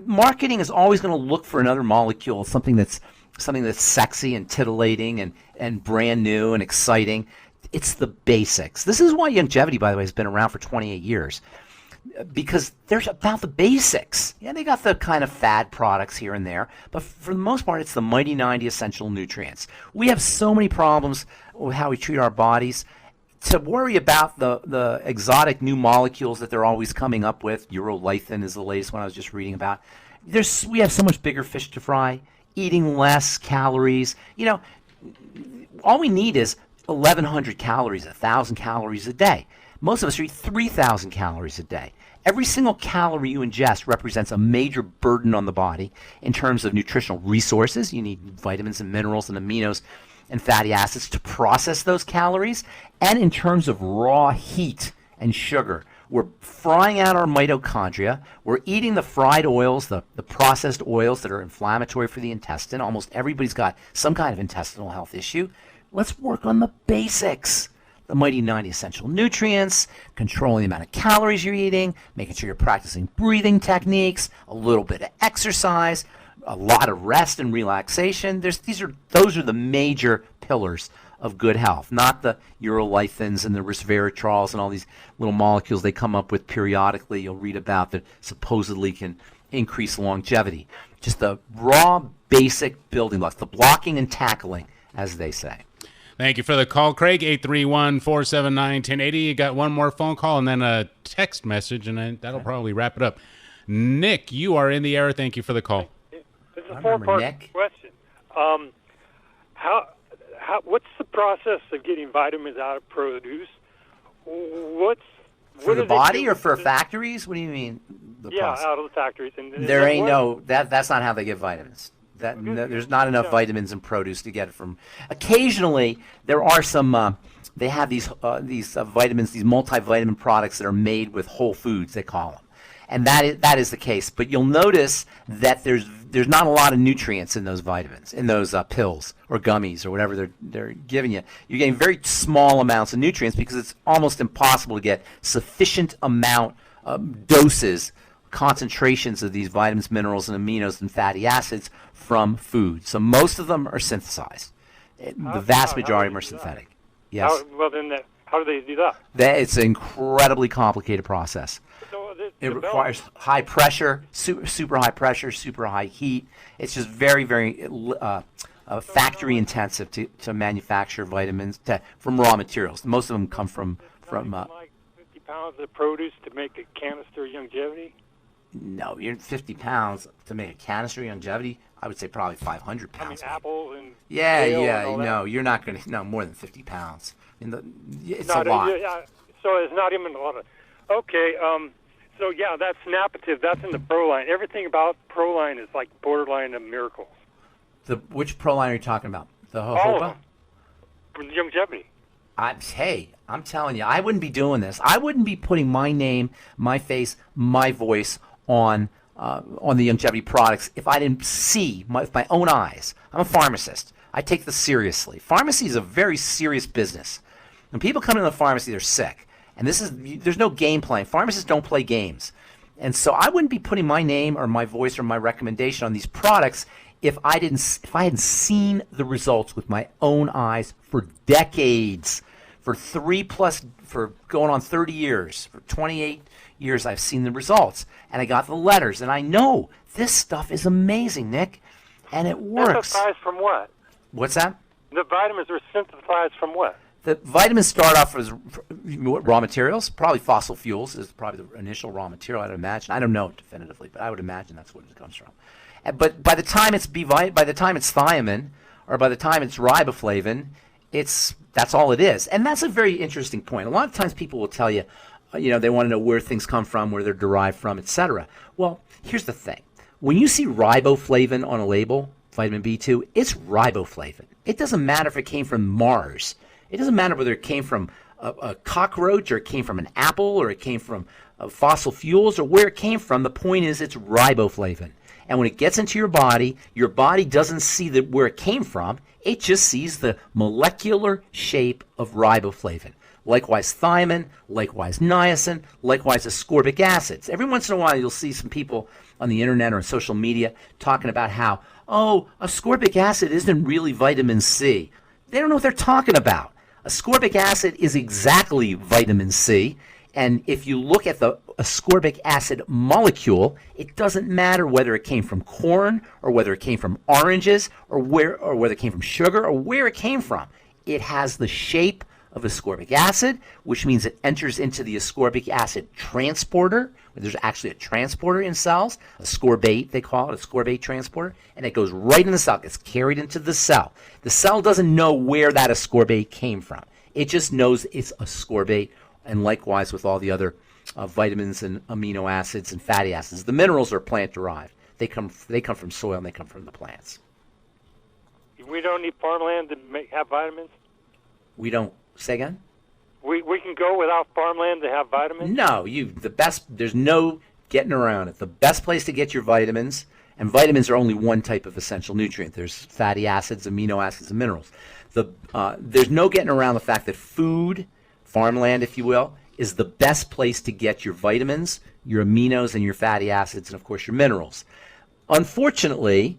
Marketing is always going to look for another molecule, something that's sexy and titillating and brand new and exciting. It's the basics. This is why Youngevity, by the way, has been around for 28 years. Because they're about the basics. Yeah, they got the kind of fad products here and there, but for the most part, it's the mighty 90 essential nutrients. We have so many problems with how we treat our bodies. To worry about the exotic new molecules that they're always coming up with, urolithin is the latest one I was just reading about. We have so much bigger fish to fry, eating less calories. All we need is 1,100 calories, 1,000 calories a day. Most of us eat 3,000 calories a day. Every single calorie you ingest represents a major burden on the body in terms of nutritional resources. You need vitamins and minerals and aminos and fatty acids to process those calories. And in terms of raw heat and sugar, we're frying out our mitochondria. We're eating the fried oils, the processed oils that are inflammatory for the intestine. Almost everybody's got some kind of intestinal health issue. Let's work on the basics. The mighty 90 essential nutrients, controlling the amount of calories you're eating, making sure you're practicing breathing techniques, a little bit of exercise, a lot of rest and relaxation. Those are the major pillars of good health, not the urolithins and the resveratrols and all these little molecules they come up with periodically you'll read about that supposedly can increase longevity. Just the raw, basic building blocks, the blocking and tackling, as they say. Thank you for the call, Craig. 831-479-1080. You got one more phone call and then a text message, and then that'll probably wrap it up. Nick, you are in the air. Thank you for the call. This is a four-part question. What's the process of getting vitamins out of produce? For the body or for factories? What do you mean? Out of the factories. And there ain't that's not how they get vitamins. There's not enough vitamins in produce to get it from. Occasionally, there are some. They have these vitamins, these multivitamin products that are made with whole foods. They call them, and that is the case. But you'll notice that there's not a lot of nutrients in those vitamins, in those pills or gummies or whatever they're giving you. You're getting very small amounts of nutrients because it's almost impossible to get sufficient amount doses, concentrations of these vitamins, minerals, and aminos and fatty acids from food. So most of them are synthesized. The vast majority of them are synthetic. Yes. How do they do that? It's an incredibly complicated process. It requires high pressure, super high pressure, super high heat. It's just very, very factory intensive to manufacture vitamins from raw materials. Most of them come from like 50 pounds of produce to make a canister of Youngevity? No, you're 50 pounds to make a canister of Youngevity. I would say probably 500 pounds. Apples and no, you're not going to more than 50 pounds. It's a lot. So it's not even a lot of. Okay, So, yeah, that's Synaptiv. That's in the Pro line. Everything about Pro line is like borderline of miracles. Which Pro line are you talking about? The All of jojoba? them. From Youngevity. I'm telling you, I wouldn't be doing this. I wouldn't be putting my name, my face, my voice on the Youngevity products if I didn't see with my own eyes. I'm a pharmacist. I take this seriously. Pharmacy is a very serious business. When people come into the pharmacy, they're sick. And there's no game playing. Pharmacists don't play games. And so I wouldn't be putting my name or my voice or my recommendation on these products if I hadn't seen the results with my own eyes for decades. For for going on 30 years, for 28 years, I've seen the results. And I got the letters. And I know this stuff is amazing, Nick. And it works. Synthesized from what? What's that? The vitamins are synthesized from what? The vitamins start off as raw materials. Probably fossil fuels is probably the initial raw material, I'd imagine. I don't know definitively, but I would imagine that's what it comes from. But by the time it's thiamine, or by the time it's riboflavin, that's all it is. And that's a very interesting point. A lot of times people will tell you, they want to know where things come from, where they're derived from, etc. Well, here's the thing. When you see riboflavin on a label, vitamin B2, it's riboflavin. It doesn't matter if it came from Mars. It doesn't matter whether it came from a cockroach or it came from an apple or it came from fossil fuels or where it came from. The point is it's riboflavin. And when it gets into your body doesn't see where it came from. It just sees the molecular shape of riboflavin. Likewise thiamine, likewise niacin, likewise ascorbic acids. Every once in a while you'll see some people on the internet or on social media talking about how, ascorbic acid isn't really vitamin C. They don't know what they're talking about. Ascorbic acid is exactly vitamin C. And if you look at the ascorbic acid molecule, it doesn't matter whether it came from corn or whether it came from oranges or whether it came from sugar or where it came from. It has the shape of ascorbic acid, which means it enters into the ascorbic acid transporter. There's actually a transporter in cells, ascorbate they call it, ascorbate transporter, and it goes right in the cell. It's carried into the cell. The cell doesn't know where that ascorbate came from. It just knows it's ascorbate, and likewise with all the other vitamins and amino acids and fatty acids. The minerals are plant-derived. They come from soil and they come from the plants. We don't need farmland to have vitamins? We don't. Say again? We can go without farmland to have vitamins? No, there's no getting around it. The best place to get your vitamins, and vitamins are only one type of essential nutrient. There's fatty acids, amino acids, and minerals. There's no getting around the fact that food, farmland, if you will, is the best place to get your vitamins, your aminos, and your fatty acids, and of course your minerals. Unfortunately,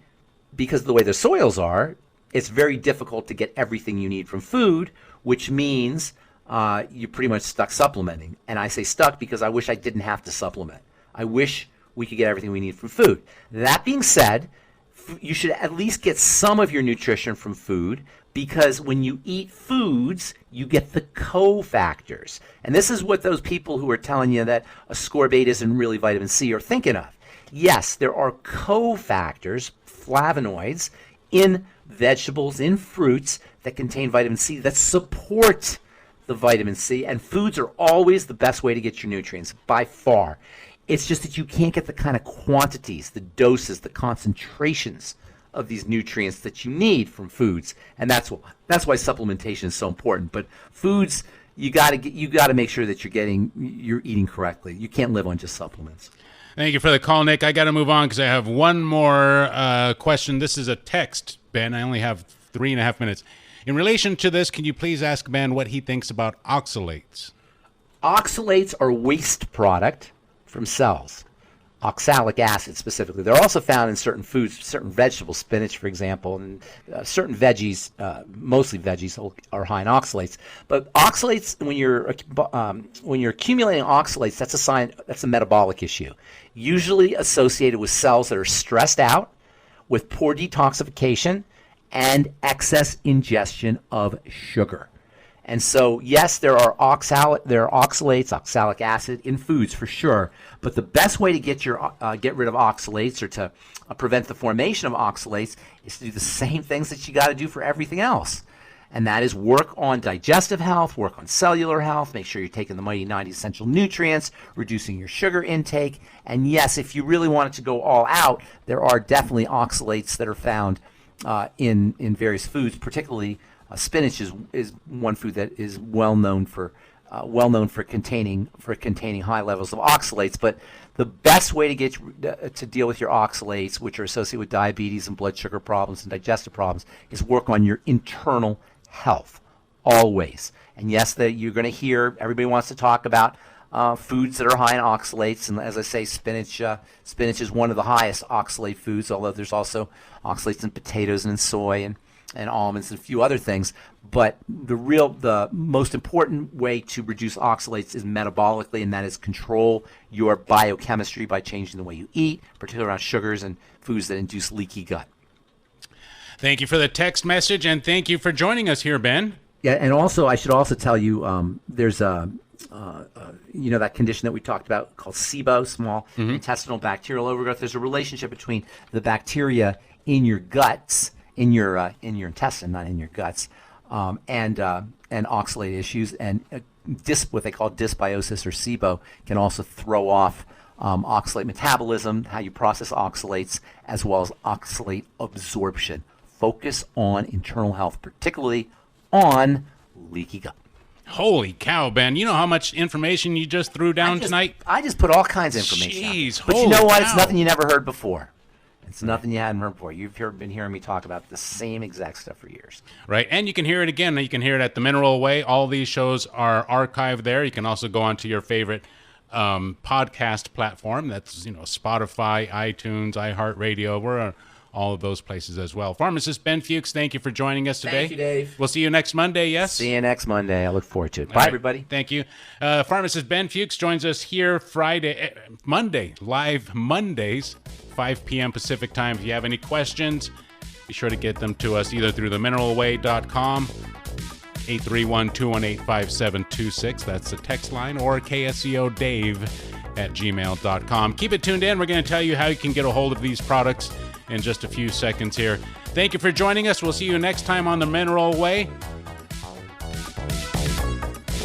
because of the way the soils are, it's very difficult to get everything you need from food, which means you're pretty much stuck supplementing. And I say stuck because I wish I didn't have to supplement. I wish we could get everything we need from food. That being said, you should at least get some of your nutrition from food, because when you eat foods, you get the cofactors. And this is what those people who are telling you that ascorbate isn't really vitamin C are thinking of. Yes, there are cofactors, flavonoids, in vegetables, in fruits that contain vitamin C that support the vitamin C, and foods are always the best way to get your nutrients, by far. It's just that you can't get the kind of quantities, the doses, the concentrations of these nutrients that you need from foods, and that's why supplementation is so important. But foods, you got to make sure that you're eating correctly. You can't live on just supplements. Thank you for the call, Nick. I got to move on because I have one more question. This is a text, Ben. I only have 3.5 minutes. In relation to this, can you please ask Ben what he thinks about oxalates? Oxalates are waste product from cells. Oxalic acid specifically. They're also found in certain foods, certain vegetables, spinach, for example, and certain veggies, mostly veggies, are high in oxalates. But oxalates, when you're accumulating oxalates, that's a sign. That's a metabolic issue, usually associated with cells that are stressed out, with poor detoxification, and excess ingestion of sugar. And so, yes, there are oxalates, oxalic acid in foods for sure. But the best way to get rid of oxalates, or to prevent the formation of oxalates, is to do the same things that you got to do for everything else. and that is work on digestive health, work on cellular health, make sure you're taking the Mighty 90 essential nutrients, reducing your sugar intake, and yes, if you really wanted to go all out, there are definitely oxalates that are found in various foods, particularly spinach is one food that is well known for containing high levels of oxalates. But the best way to deal with your oxalates, which are associated with diabetes and blood sugar problems and digestive problems, is work on your internal health always. And yes, you're going to hear everybody wants to talk about foods that are high in oxalates, and as I say, spinach is one of the highest oxalate foods. Although there's also oxalates in potatoes and in soy and almonds and a few other things. But the most important way to reduce oxalates is metabolically, and that is control your biochemistry by changing the way you eat, particularly around sugars and foods that induce leaky gut. Thank you for the text message, and thank you for joining us here, Ben. Yeah, and also I should also tell you there's that condition that we talked about called SIBO, small intestinal bacterial overgrowth. There's a relationship between the bacteria in your guts, in your intestine, not in your guts, and oxalate issues, and what they call dysbiosis or SIBO can also throw off oxalate metabolism, how you process oxalates, as well as oxalate absorption. Focus on internal health, particularly on leaky gut. Holy cow, Ben. You know how much information you just threw down tonight? I just put all kinds of information Jeez, out. But you know what? Cow. It's nothing you never heard before. It's nothing you hadn't heard before. You've been hearing me talk about the same exact stuff for years. Right, and you can hear it again. You can hear it at The Mineral Way. All these shows are archived there. You can also go onto your favorite podcast platform. That's Spotify, iTunes, iHeartRadio. We're on all of those places as well. Pharmacist Ben Fuchs, thank you for joining us today. Thank you, Dave. We'll see you next Monday, yes? See you next Monday. I look forward to it. All Bye, right. everybody. Thank you. Pharmacist Ben Fuchs joins us here Monday, live Mondays, 5 p.m. Pacific time. If you have any questions, be sure to get them to us either through themineralway.com, 831-218-5726. That's the text line, or kscodave@gmail.com. Keep it tuned in. We're going to tell you how you can get a hold of these products in just a few seconds here. Thank you for joining us. We'll see you next time on The Mineral Way.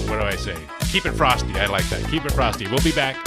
What do I say? Keep it frosty. I like that. Keep it frosty. We'll be back.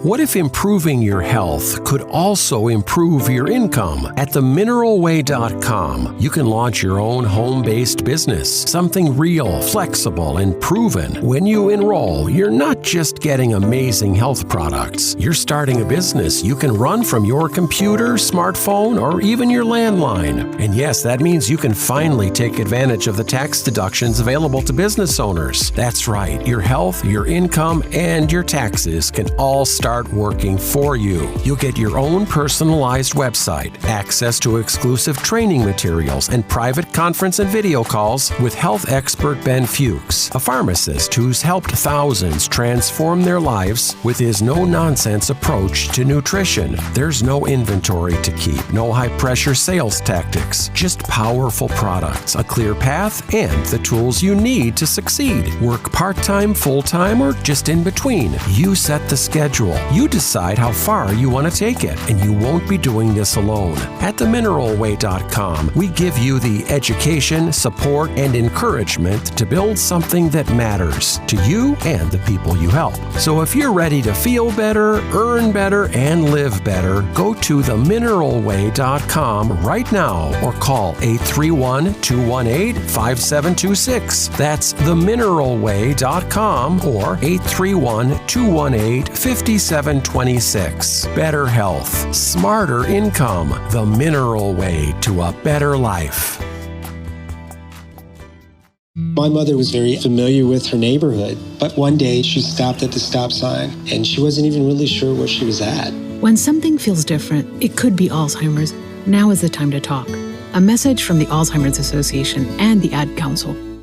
What if improving your health could also improve your income? At themineralway.com, you can launch your own home-based business, something real, flexible, and proven. When you enroll, you're not just getting amazing health products. You're starting a business you can run from your computer, smartphone, or even your landline. And yes, that means you can finally take advantage of the tax deductions available to business owners. That's right, your health, your income, and your taxes can all start working for you. You'll get your own personalized website, access to exclusive training materials, and private conference and video calls with health expert Ben Fuchs, a pharmacist who's helped thousands transform their lives with his no-nonsense approach to nutrition. There's no inventory to keep, no high-pressure sales tactics, just powerful products, a clear path, and the tools you need to succeed. Work part-time, full-time, or just in between. You set the schedule. You decide how far you want to take it, and you won't be doing this alone. At themineralway.com, we give you the education, support, and encouragement to build something that matters to you and the people you help. So if you're ready to feel better, earn better, and live better, go to themineralway.com right now or call 831-218-5726. That's themineralway.com or 831-218-5726. Better health, smarter income, the Mineral Way to a better life. My mother was very familiar with her neighborhood, but one day she stopped at the stop sign and she wasn't even really sure where she was at. When something feels different, it could be Alzheimer's. Now is the time to talk. A message from the Alzheimer's Association and the Ad Council.